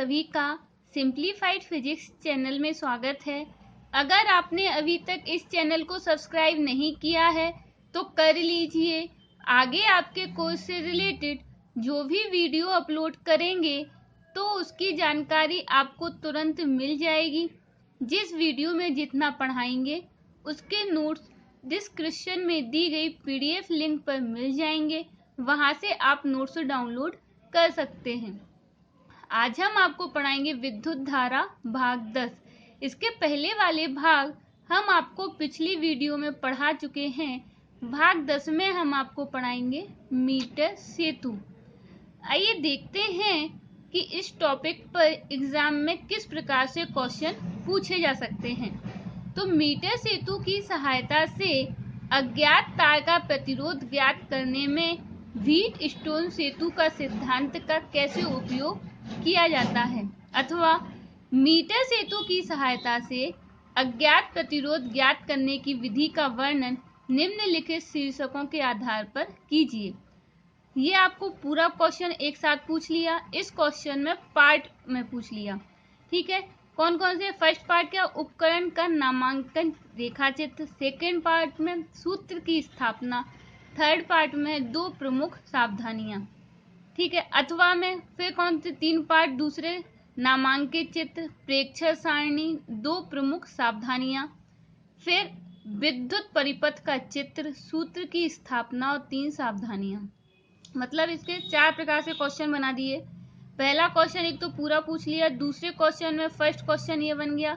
सभी का simplified physics channel में स्वागत है। अगर आपने अभी तक इस चैनल को सब्सक्राइब नहीं किया है तो कर लीजिए। आगे आपके कोर्स से रिलेटेड जो भी वीडियो अपलोड करेंगे तो उसकी जानकारी आपको तुरंत मिल जाएगी। जिस वीडियो में जितना पढ़ाएंगे उसके नोट्स डिस्क्रिप्शन में दी गई PDF लिंक पर मिल जाएंगे, वहां से आप नोट्स डाउनलोड कर सकते हैं। आज हम आपको पढ़ाएंगे विद्युत धारा भाग 10। इसके पहले वाले भाग हम आपको पिछली वीडियो में पढ़ा चुके हैं। भाग 10 में हम आपको पढ़ाएंगे मीटर सेतु। आइए देखते हैं कि इस टॉपिक पर एग्जाम में किस प्रकार से क्वेश्चन पूछे जा सकते हैं। तो मीटर सेतु की सहायता से अज्ञात तार का प्रतिरोध ज्ञात करने में व्हीट स्टोन सेतु का सिद्धांत का कैसे उपयोग किया जाता है, अथवा मीटर सेतु की सहायता से अज्ञात प्रतिरोध ज्ञात करने की विधि का वर्णन निम्नलिखित शीर्षकों के आधार पर कीजिए। ये आपको पूरा क्वेश्चन एक साथ पूछ लिया, इस क्वेश्चन में पार्ट में पूछ लिया। ठीक है, कौन कौन से? फर्स्ट पार्ट क्या? उपकरण का नामांकन रेखाचित्र। सेकेंड पार्ट में सूत्र की स्थापना। थर्ड पार्ट में दो प्रमुख सावधानियां। ठीक है, अथवा में फिर कौन से 3 पार्ट? दूसरे नामांकित चित्र, प्रेक्षण सारणी, दो प्रमुख सावधानियां, फिर विद्युत परिपथ का चित्र, सूत्र की स्थापना और 3 सावधानियां। मतलब इसके 4 प्रकार से क्वेश्चन बना दिए। पहला क्वेश्चन एक तो पूरा पूछ लिया, दूसरे क्वेश्चन में फर्स्ट क्वेश्चन ये बन गया,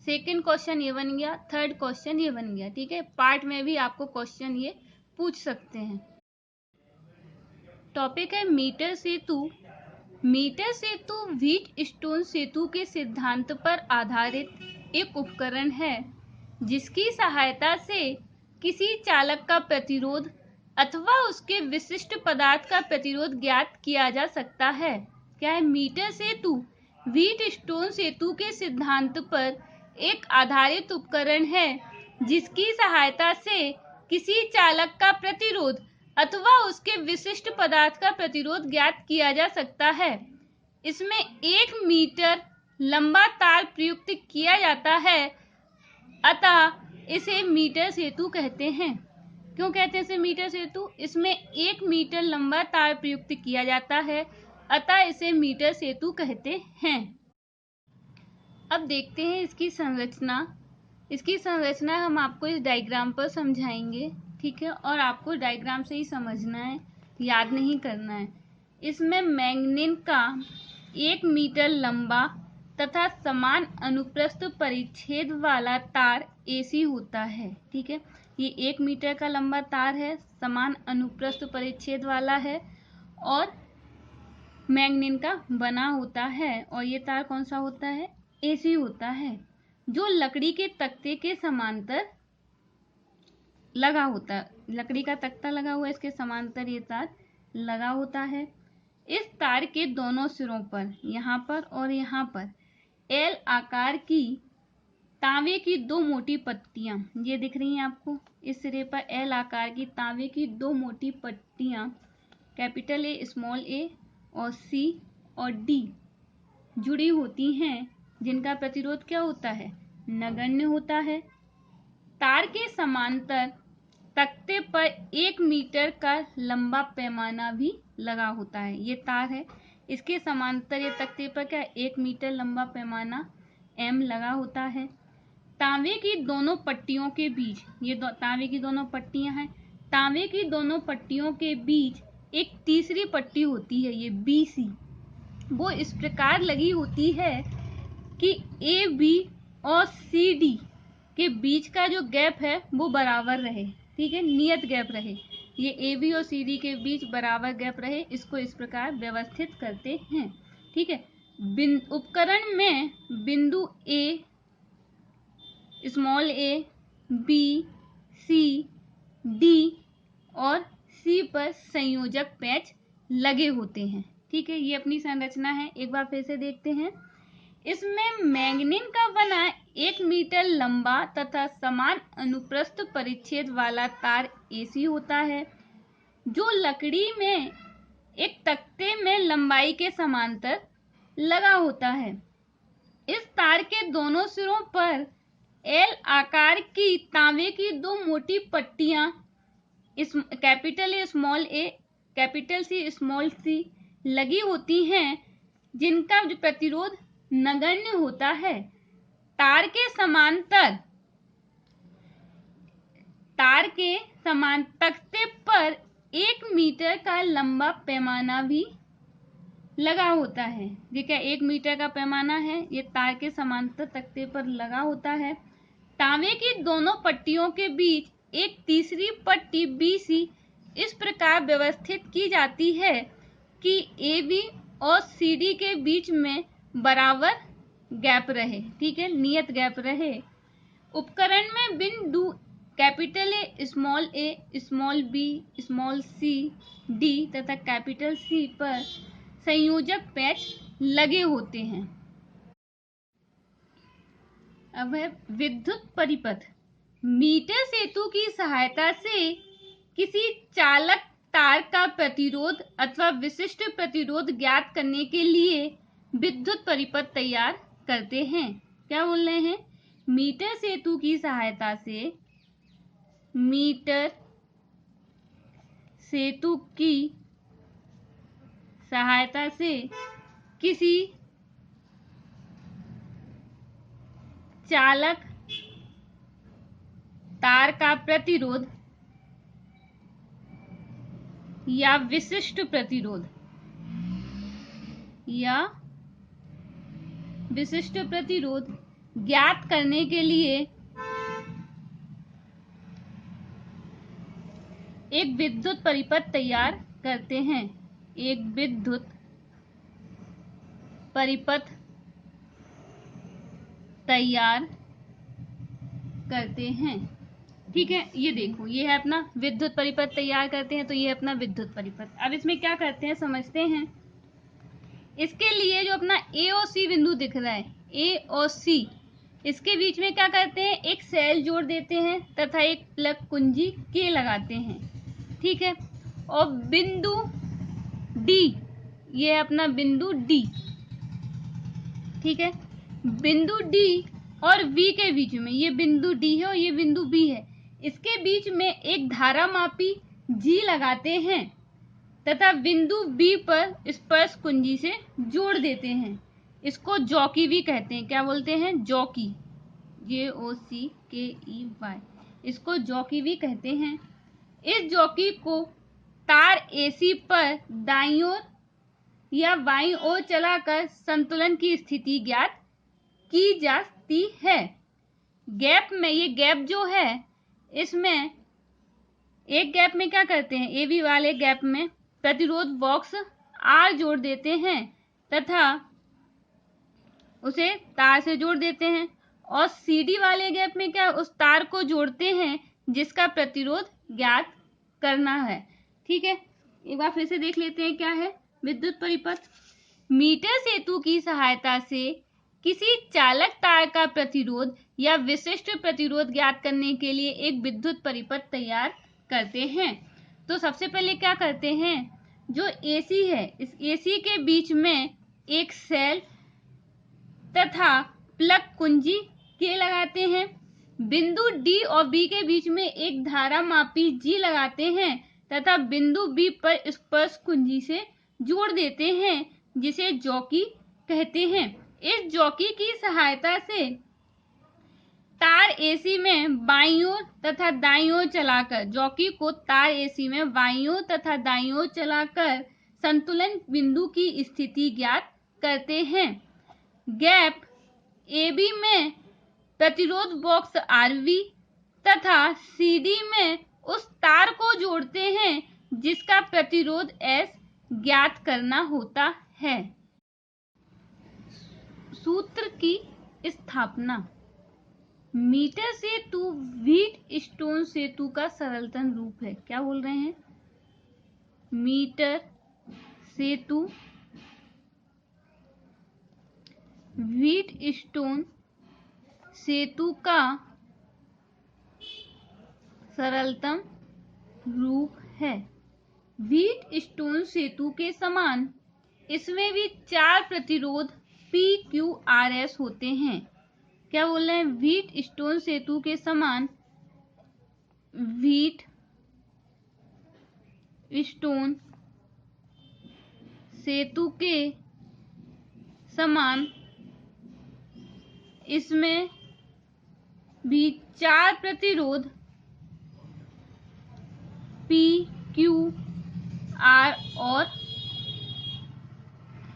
सेकंड क्वेश्चन ये बन गया, थर्ड क्वेश्चन ये बन गया। ठीक है, पार्ट में भी आपको क्वेश्चन ये पूछ सकते हैं। टॉपिक है मीटर सेतु। मीटर सेतु व्हीट स्टोन सेतु के सिद्धांत पर आधारित एक उपकरण है जिसकी सहायता से किसी चालक का प्रतिरोध अथवा उसके विशिष्ट पदार्थ का प्रतिरोध ज्ञात किया जा सकता है। क्या है? मीटर सेतु व्हीट स्टोन सेतु के सिद्धांत पर एक आधारित उपकरण है जिसकी सहायता से किसी चालक का प्रतिरोध अथवा उसके विशिष्ट पदार्थ का प्रतिरोध ज्ञात किया जा सकता है। इसमें 1 मीटर लंबा तार प्रयुक्त किया जाता है, अतः इसे मीटर सेतु कहते हैं। क्यों कहते हैं इसे मीटर सेतु? इसमें 1 मीटर लंबा तार प्रयुक्त किया जाता है, अतः इसे मीटर सेतु कहते हैं। अब देखते हैं इसकी संरचना। इसकी संरचना हम आपको इस डायग्राम पर समझाएंगे। ठीक है, और आपको डायग्राम से ही समझना है, याद नहीं करना है। इसमें मैग्नीन का 1 मीटर लंबा तथा समान अनुप्रस्थ परिच्छेद वाला तार AC होता है। ठीक है, ये 1 मीटर का लंबा तार है, समान अनुप्रस्थ परिच्छेद वाला है और मैग्नीन का बना होता है। और ये तार कौन सा होता है? AC होता है, जो लकड़ी के तख्ते के समांतर लगा होता है। लकड़ी का तख्ता लगा हुआ है, इसके समांतर ये तार लगा होता है। इस तार के दोनों सिरों पर, यहाँ पर और यहाँ पर, L आकार की तांबे की 2 मोटी पट्टियां ये दिख रही हैं आपको। इस सिरे पर L आकार की तांबे की 2 मोटी पट्टियां कैपिटल A, स्मॉल a और C और D जुड़ी होती हैं, जिनका प्रतिरोध क्या होता है? नगण्य होता है। तार के समांतर तख्ते पर 1 मीटर का लंबा पैमाना भी लगा होता है। ये तार है, इसके समांतर ये तख्ते पर क्या? 1 मीटर लंबा पैमाना M लगा होता है। तांबे की दोनों पट्टियों के बीच, ये तांबे की दोनों पट्टियां हैं, तांबे की दोनों पट्टियों के बीच एक तीसरी पट्टी होती है, ये BC। वो इस प्रकार लगी होती है कि AB और CD के बीच का जो गैप है वो बराबर रहे। ठीक है, नियत गैप रहे। ये AB और CD के बीच बराबर गैप रहे, इसको इस प्रकार व्यवस्थित करते हैं। ठीक है, उपकरण में बिंदु A, small a, B, C, D और C पर संयोजक पैच लगे होते हैं। ठीक है, ये अपनी संरचना है। एक बार फिर से देखते हैं। इसमें मैग्नीन का बना 1 मीटर लंबा तथा समान अनुप्रस्थ परिच्छेद वाला तार AC होता है, जो लकड़ी में एक तख्ते में लंबाई के समांतर लगा होता है। इस तार के दोनों सिरों पर एल आकार की तांबे की दो मोटी पट्टियां capital A small A, capital C small C लगी होती हैं, जिनका जो प्रतिरोध नगण्य होता है। तार के समांतर तख्ते पर 1 मीटर का लंबा पैमाना भी लगा होता है। ये क्या 1 मीटर का पैमाना है, ये तार के समांतर तख्ते पर लगा होता है। तांबे की दोनों पट्टियों के बीच एक तीसरी पट्टी BC इस प्रकार व्यवस्थित की जाती है कि AB और CD के बीच में बराबर गैप रहे। ठीक है, नियत गैप रहे। उपकरण में बिंदु capital A, small B, small C, D तथा कैपिटल सी पर संयोजक पैच लगे होते हैं। अब है विद्युत परिपथ। मीटर सेतु की सहायता से किसी चालक तार का प्रतिरोध अथवा विशिष्ट प्रतिरोध ज्ञात करने के लिए विद्युत परिपथ तैयार करते हैं। क्या बोल रहे हैं? मीटर सेतु की सहायता से किसी चालक तार का प्रतिरोध या विशिष्ट प्रतिरोध ज्ञात करने के लिए एक विद्युत परिपथ तैयार करते हैं। एक विद्युत परिपथ तैयार करते हैं। ठीक है, ये देखो, ये है अपना विद्युत परिपथ तैयार करते हैं, तो ये अपना विद्युत परिपथ। अब इसमें क्या करते हैं समझते हैं। इसके लिए जो अपना ए और सी बिंदु दिख रहा है, ए और सी, इसके बीच में क्या करते हैं, एक सेल जोड़ देते हैं तथा एक प्लग कुंजी के लगाते हैं। ठीक है, और बिंदु डी, ये अपना बिंदु डी। ठीक है, बिंदु डी और वी के बीच में, ये बिंदु डी है और ये बिंदु बी है, इसके बीच में एक धारा मापी जी लगाते हैं तथा बिंदु बी पर स्पर्श कुंजी से जोड़ देते हैं। इसको जॉकी भी कहते हैं। क्या बोलते हैं? जॉकी, JOCKEY, इसको जॉकी भी कहते हैं। इस जॉकी को तार AC पर दाईं ओर या बाईं ओर चलाकर संतुलन की स्थिति ज्ञात की जाती है। गैप में, ये गैप जो है, इसमें एक गैप में क्या करते हैं, AB वाले गैप में प्रतिरोध बॉक्स R जोड़ देते हैं तथा उसे तार से जोड़ देते हैं, और CD वाले गैप में क्या, उस तार को जोड़ते हैं जिसका प्रतिरोध ज्ञात करना है। ठीक है, एक बार फिर से देख लेते हैं क्या है विद्युत परिपथ। मीटर सेतु की सहायता से किसी चालक तार का प्रतिरोध या विशिष्ट प्रतिरोध ज्ञात करने के लिए एक विद्युत परिपथ तैयार करते हैं। तो सबसे पहले क्या करते हैं, जो AC है, इस AC के बीच में एक सेल तथा प्लग कुंजी के लगाते हैं। बिंदु D और B के बीच में एक धारा मापी G लगाते हैं तथा बिंदु B पर स्पर्श कुंजी से जोड़ देते हैं, जिसे जॉकी कहते हैं। इस जॉकी की सहायता से तार AC में बाईं ओर तथा दाईं ओर चलाकर, जॉकी को तार AC में बाईं ओर तथा दाईं ओर चलाकर संतुलन बिंदु की स्थिति ज्ञात करते हैं। गैप AB में प्रतिरोध बॉक्स RV तथा CD में उस तार को जोड़ते हैं जिसका प्रतिरोध S ज्ञात करना होता है। सूत्र की स्थापना। मीटर सेतु व्हीटस्टोन सेतु का सरलतम रूप है। क्या बोल रहे हैं? मीटर सेतु व्हीटस्टोन सेतु का सरलतम रूप है। व्हीटस्टोन सेतु के समान इसमें भी 4 प्रतिरोध PQRS होते हैं। क्या बोल रहे हैं? व्हीट स्टोन सेतु के समान व्हीट स्टोन सेतु के समान इसमें भी 4 प्रतिरोध PQR और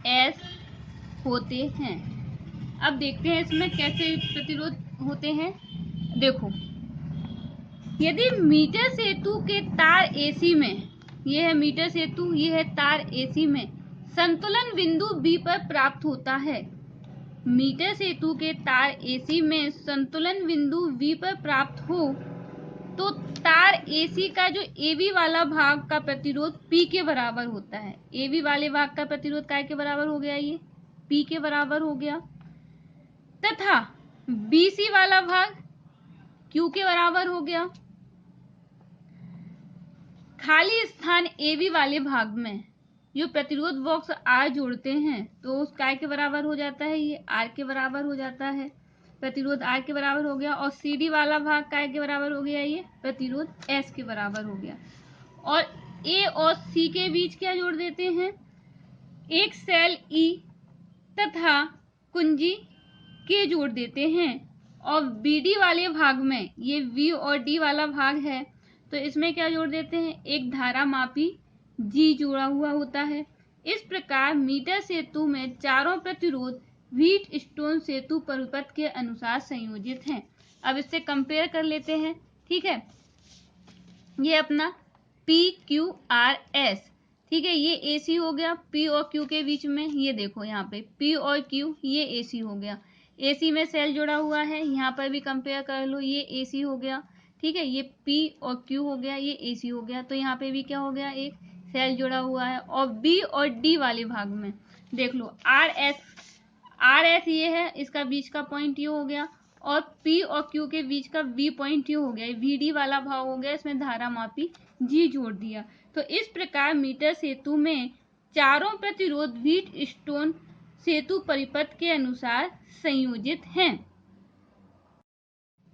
S होते हैं। अब देखते हैं इसमें कैसे प्रतिरोध होते हैं। देखो, यदि मीटर सेतु के तार AC में, ये है मीटर सेतु, ये है तार AC में संतुलन बिंदु B पर प्राप्त होता है। मीटर सेतु के तार AC में संतुलन बिंदु V पर प्राप्त हो तो तार AC का जो AB वाला भाग का प्रतिरोध P के बराबर होता है। AB वाले भाग का प्रतिरोध काय के बराबर हो गया? ये P के बराबर हो गया। तथा BC वाला भाग Q के बराबर हो गया। खाली स्थान AB वाले भाग में जो प्रतिरोध बॉक्स R जोड़ते हैं तो उस काय के बराबर हो जाता है? ये R के बराबर हो जाता है। प्रतिरोध R के बराबर हो गया। और CD वाला भाग काय के बराबर हो गया? ये प्रतिरोध S के बराबर हो गया। और A और C के बीच क्या जोड़ देते हैं? एक सेल E तथा कुंजी K जोड़ देते हैं। और BD वाले भाग में ये V और D वाला भाग है तो इसमें क्या जोड़ देते हैं? एक धारा मापी G जोड़ा हुआ होता है। इस प्रकार मीटर सेतु में चारों प्रतिरोध व्हीट स्टोन सेतु परिपथ के अनुसार संयोजित हैं। अब इससे कंपेयर कर लेते हैं। ठीक है, ये अपना PQRS, ठीक है, ये AC हो गया P और Q के बीच में। ये देखो यहाँ पे P और Q, ये AC हो गया। AC में सेल जुड़ा हुआ है, यहाँ पर भी कंपेयर कर लो, ये AC हो गया। ठीक है, ये P और Q हो गया, ये AC हो गया। तो यहाँ पे भी क्या हो गया? एक सेल जुड़ा हुआ है। और B और D वाले भाग में देख लो RS ये है, इसका बीच का पॉइंट ये हो गया। और P और Q के बीच का V पॉइंट ये हो गया। VD वाला भाग हो गया, इसमें धारा मापी G जोड़ दिया। तो इस प्रकार मीटर सेतु में चारों प्रतिरोध व्हीट स्टोन सेतु परिपथ के अनुसार संयोजित हैं।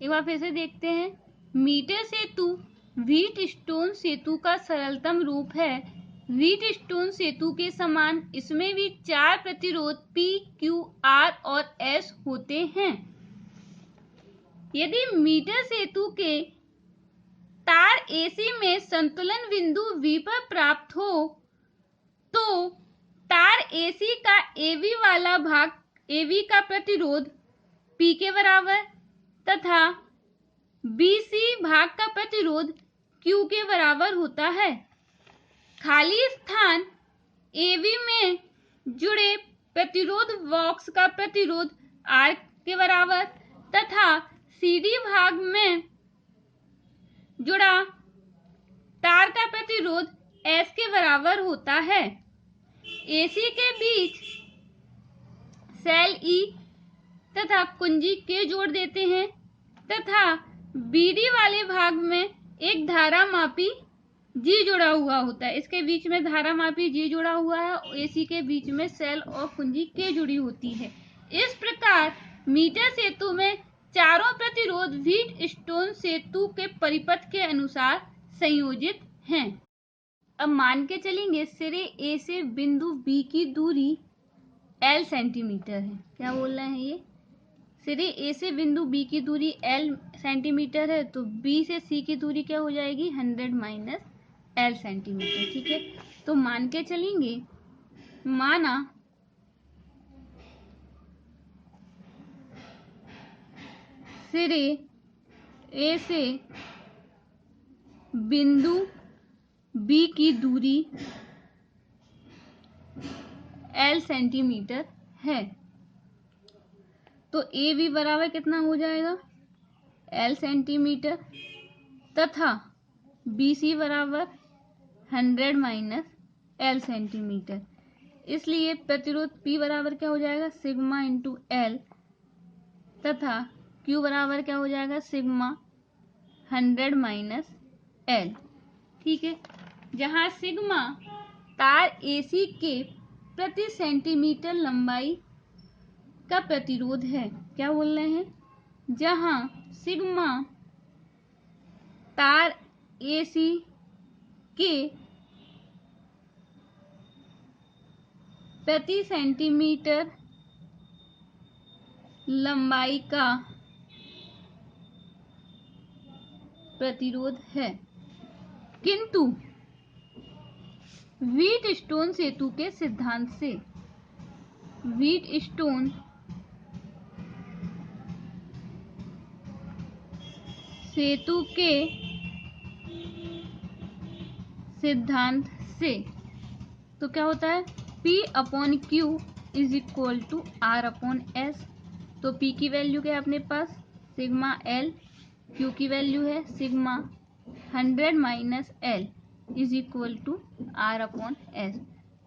एक बार फिर से देखते हैं। मीटर सेतु व्हीट स्टोन सेतु का सरलतम रूप है। व्हीट स्टोन सेतु के समान इसमें भी 4 प्रतिरोध P, Q, R और S होते हैं। यदि मीटर सेतु के तार AC में संतुलन बिंदु V पर प्राप्त हो तो तार AC का AB वाला भाग, AB का प्रतिरोध P के बराबर तथा BC भाग का प्रतिरोध Q के बराबर होता है। खाली स्थान AB में जुड़े प्रतिरोध बॉक्स का प्रतिरोध R के बराबर तथा CD भाग में जुड़ा तार का प्रतिरोध S के बराबर होता है। AC के बीच सेल E तथा कुंजी K जोड़ देते हैं तथा BD वाले भाग में एक धारा मापी G जुड़ा हुआ होता है। इसके बीच में धारा मापी G जुड़ा हुआ है और AC के बीच में सेल और कुंजी K जुड़ी होती है। इस प्रकार मीटर सेतु में चारों प्रतिरोध व्हीट स्टोन सेतु के परिपथ के अनुसार संयोजित हैं। अब मान के चलेंगे सिरे A से बिंदु B की दूरी L सेंटीमीटर है। क्या बोल रहे हैं? ये सिरे A से बिंदु B की दूरी L सेंटीमीटर है तो B से C की दूरी क्या हो जाएगी? 100 माइनस L सेंटीमीटर। ठीक है, तो मान के चलेंगे, माना सिरे A से बिंदु B की दूरी L सेंटीमीटर है तो AB बराबर कितना हो जाएगा? L सेंटीमीटर तथा BC बराबर 100 माइनस L सेंटीमीटर। इसलिए प्रतिरोध P बराबर क्या हो जाएगा? सिग्मा इंटू L तथा Q बराबर क्या हो जाएगा? Sigma 100 minus L। ठीक है, जहाँ सिग्मा तार AC के प्रति सेंटीमीटर लंबाई का प्रतिरोध है। क्या बोल रहे हैं? जहां सिग्मा तार AC के प्रति सेंटीमीटर लंबाई का प्रतिरोध है, किंतु व्हीटस्टोन सेतु के सिद्धांत से व्हीटस्टोन सेतु के सिद्धांत से तो क्या होता है? P/Q is equal to R/S। तो P की वैल्यू क्या है अपने पास? Sigma L। Q की वैल्यू है sigma 100 minus L is equal to R/S।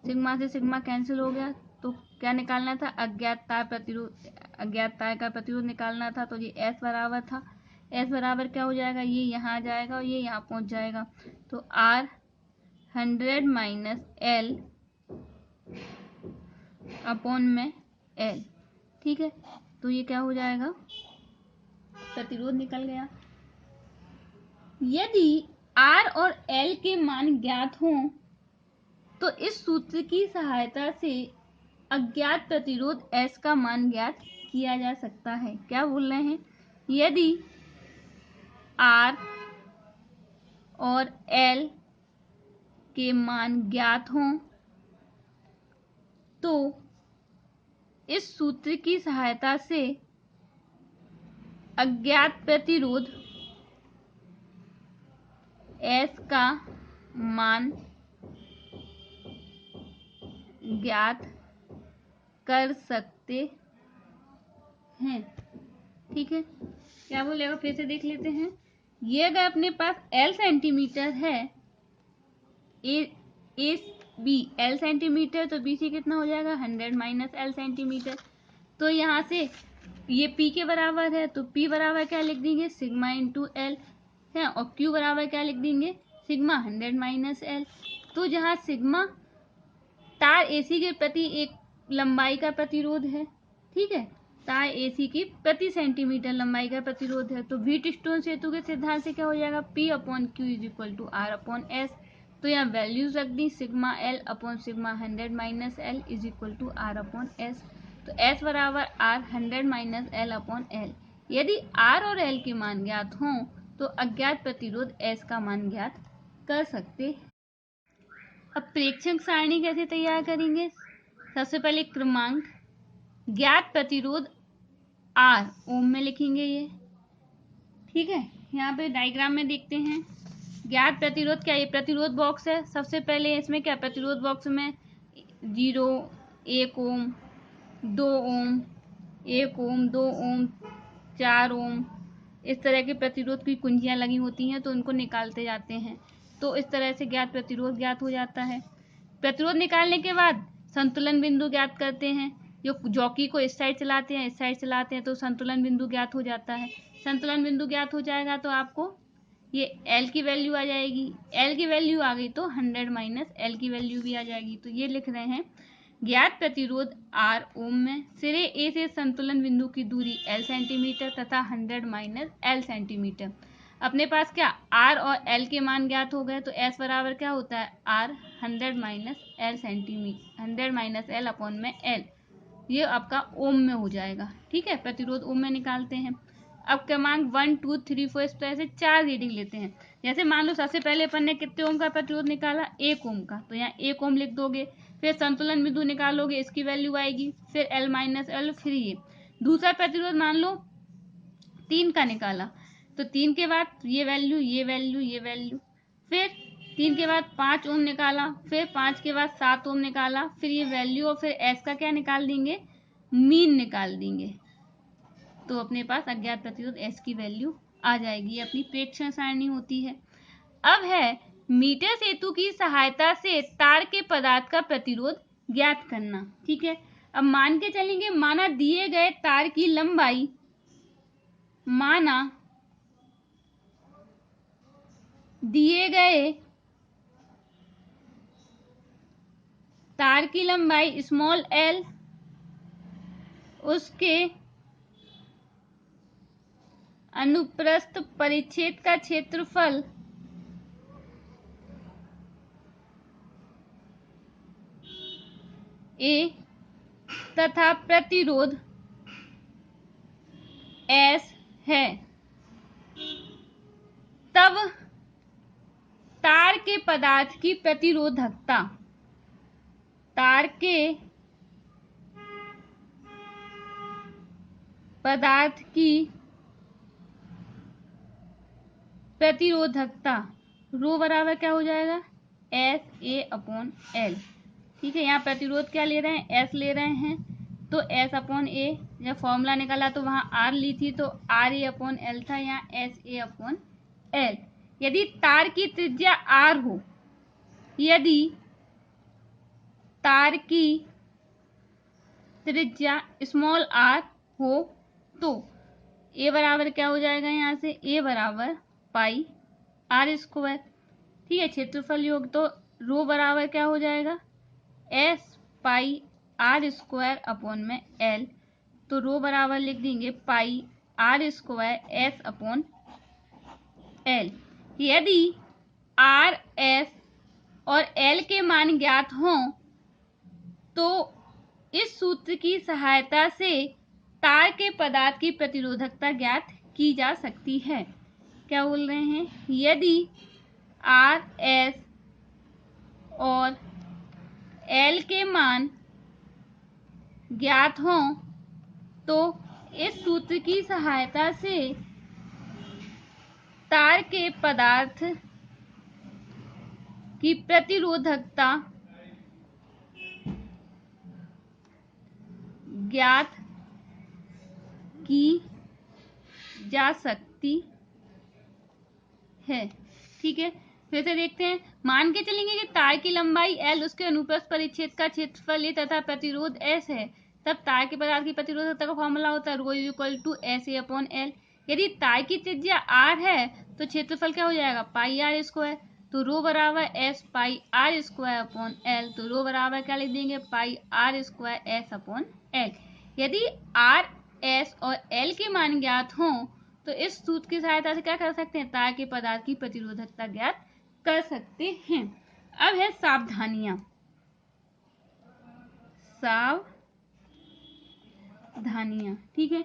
Sigma से सिग्मा कैंसिल हो गया, तो क्या निकालना था? अज्ञात तार का प्रतिरोध निकालना था। तो ये S बराबर था, S बराबर क्या हो जाएगा? ये यहाँ आ जाएगा और ये यहाँ पहुँच जाएगा। तो R 100 माइनस L अपॉन में L। ठीक है, तो ये क्या हो जाएगा? प्रतिरोध निकल गया। यदि R और L के मान ज्ञात हों तो इस सूत्र की सहायता से अज्ञात प्रतिरोध S का मान ज्ञात किया जा सकता है। क्या बोल रहे हैं? यदि R और L के मान ज्ञात हों तो इस सूत्र की सहायता से अज्ञात प्रतिरोध S का मान ज्ञात कर सकते हैं। ठीक है, क्या बोलेगा? फिर से देख लेते हैं। ये अगर अपने पास L सेंटीमीटर है, L सेंटीमीटर, तो BC कितना हो जाएगा? 100 माइनस L सेंटीमीटर। तो यहाँ से ये P के बराबर है, तो P बराबर क्या लिख देंगे? सिग्मा इंटू L है, और Q बराबर क्या लिख देंगे? Sigma 100 minus L। तो जहाँ सिग्मा तार AC के प्रति एक लंबाई का प्रतिरोध है, ठीक है, तार AC की प्रति सेंटीमीटर लंबाई का प्रतिरोध है, तो व्हीटस्टोन सेतु के सिद्धांत से क्या हो जाएगा? P/Q is equal to R/S। तो यहाँ वैल्यूज रख दी, sigma L upon sigma 100 minus L is equal to R/S। तो S बराबर R 100 minus L upon L। यदि R और L के मान ज्ञात हों तो अज्ञात प्रतिरोध S का मान ज्ञात कर सकते। अब प्रेक्षक सारणी कैसे तैयार करेंगे? सबसे पहले क्रमांक ज्ञात प्रतिरोध R ओम में लिखेंगे ये। ठीक है, यहाँ पे डायग्राम में देखते हैं। ज्ञात प्रतिरोध क्या? ये प्रतिरोध बॉक्स है। सबसे पहले इसमें क्या? प्रतिरोध बॉक्स में 0, 1 ओम, 2 ओम, 1 ओम, 2 ओम, 4 ओम, इस तरह के प्रतिरोध की कुंजियां लगी होती हैं, तो उनको निकालते जाते हैं। तो इस तरह से ज्ञात प्रतिरोध ज्ञात हो जाता है। प्रतिरोध निकालने के बाद संतुलन बिंदु ज्ञात करते हैं। जो जॉकी को इस साइड चलाते हैं, इस साइड चलाते हैं, तो संतुलन बिंदु ज्ञात हो जाता है। संतुलन बिंदु ज्ञात हो जाएगा तो आपको ये L की वैल्यू आ जाएगी। L की वैल्यू आ गई तो 100 माइनस L की वैल्यू भी आ जाएगी। तो ये लिख रहे हैं ज्ञात प्रतिरोध R ओम में, सिरे A से संतुलन बिंदु की दूरी L सेंटीमीटर तथा 100 माइनस L सेंटीमीटर। अपने पास क्या? R और L के मान ज्ञात हो गए, तो S बराबर क्या होता है? R 100 minus L centimetre, 100 minus L upon में L। ये आपका ओम में हो जाएगा। ठीक है, प्रतिरोध ओम में निकालते हैं। अब क्रमांक 1, 2, 3, 4 इस तरह से 4 रीडिंग लेते हैं। जैसे मान लो सबसे पहले अपन ने कितने ओम का प्रतिरोध निकाला? 1 ओम का, तो यहाँ 1 ओम लिख दोगे। फिर संतुलन बिंदु निकालोगे, इसकी वैल्यू आएगी, फिर L माइनस L, फिर ये दूसरा प्रतिरोध मान लो 3 का निकाला, तो 3 के बाद ये वैल्यू, ये वैल्यू, ये वैल्यू, फिर 3 के बाद 5 ओम निकाला, फिर 5 के बाद 7 ओम निकाला, फिर ये वैल्यू, और फिर S का क्या निकाल देंगे? मीन निकाल देंगे। तो अपने पास अज्ञात प्रतिरोध S की वैल्यू आ जाएगी। अपनी प्रेक्षण सारणी होती है। अब है मीटर सेतु की सहायता से तार के पदार्थ का प्रतिरोध ज्ञात करना। ठीक है, अब मान के चलेंगे, माना दिए गए तार की लंबाई, माना दिए गए तार की लंबाई स्मॉल l, उसके अनुप्रस्थ परिच्छेद का क्षेत्रफल A तथा प्रतिरोध S है, तब तार के पदार्थ की प्रतिरोधकता, तार के पदार्थ की प्रतिरोधकता रो बराबर क्या हो जाएगा, SA/L। ठीक है, यहाँ प्रतिरोध क्या ले रहे हैं, S ले रहे हैं, तो S/A। जब फॉर्मूला निकाला तो वहां R ली थी, तो RA/L था, यहाँ SA/L। यदि तार की त्रिज्या R हो, यदि तार की त्रिज्या स्मॉल r हो, तो A बराबर क्या हो जाएगा, यहाँ से A बराबर पाई R स्क्वायर। ठीक है, क्षेत्रफल योग, तो रो बराबर क्या हो जाएगा, S पाई R स्क्वायर अपॉन में L। तो रो बराबर लिख देंगे पाई R square S upon L। यदि R, S और L के मान ज्ञात हों तो इस सूत्र की सहायता से तार के पदार्थ की प्रतिरोधकता ज्ञात की जा सकती है। क्या बोल रहे हैं, यदि R, S और L के मान ज्ञात हों तो इस सूत्र की सहायता से तार के पदार्थ की प्रतिरोधकता ज्ञात की जा सकती है। ठीक है, फिर से देखते हैं। मान के चलेंगे कि तार की लंबाई L, उसके अनुप्रस्थ परिच्छेद का क्षेत्रफल A तथा प्रतिरोध S है, तब तार के पदार्थ की प्रतिरोधकता का फॉर्मूला होता है ρ=SA/L। यदि तार की त्रिज्या R है तो क्षेत्रफल क्या हो जाएगा, पाई R स्क्वायर। तो रो बराबर S पाई R स्क्वायर अपॉन L। तो रो बराबर क्या लिख देंगे, पाई R square S upon L। यदि R, S और L के मान ज्ञात हों तो इस सूत्र की सहायता से क्या कर सकते हैं, तार के पदार्थ की प्रतिरोधकता ज्ञात कर सकते हैं। अब है सावधानियां। ठीक है,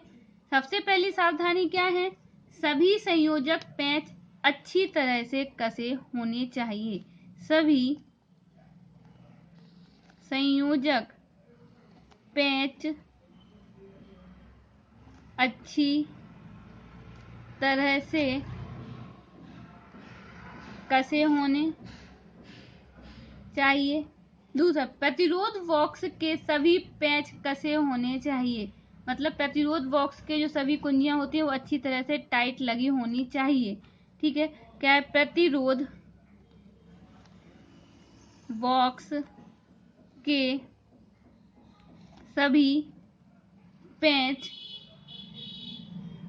सबसे पहली सावधानी क्या है, सभी संयोजक पेंच अच्छी तरह से कसे होने चाहिए। सभी संयोजक पेंच अच्छी तरह से कसे होने चाहिए। दूसरा, प्रतिरोध बॉक्स के सभी पेंच कसे होने चाहिए, मतलब प्रतिरोध बॉक्स के जो सभी कुंजियां होती है वो अच्छी तरह से टाइट लगी होनी चाहिए। ठीक है, क्या है, प्रतिरोध बॉक्स के सभी पेंच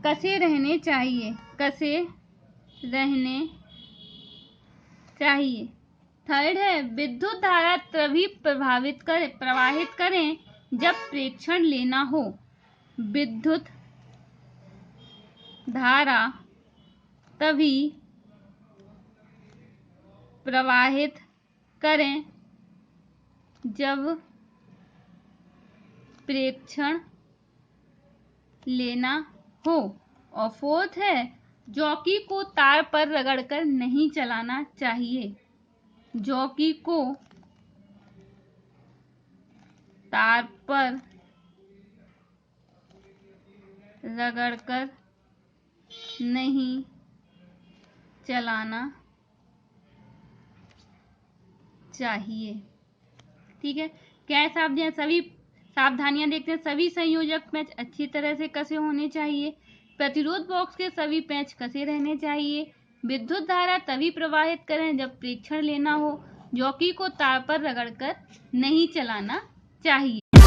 कसे रहने चाहिए, कसे रहने चाहिए। थर्ड है, विद्युत धारा तभी प्रवाहित करें जब प्रेक्षण लेना हो। विद्युत धारा तभी प्रवाहित करें जब प्रेक्षण लेना हो। और फोर्थ है, जॉकी को तार पर रगड़कर नहीं चलाना चाहिए। जॉकी को तार पर रगड़कर नहीं चलाना चाहिए। ठीक है, क्या है सावधानियां, सभी सावधानियां देखते हैं। सभी संयोजक पेंच अच्छी तरह से कसे होने चाहिए। प्रतिरोध बॉक्स के सभी पेंच कसे रहने चाहिए। विद्युत धारा तभी प्रवाहित करें जब प्रेक्षण लेना हो। जॉकी को तार पर रगड़कर नहीं चलाना चाहिए।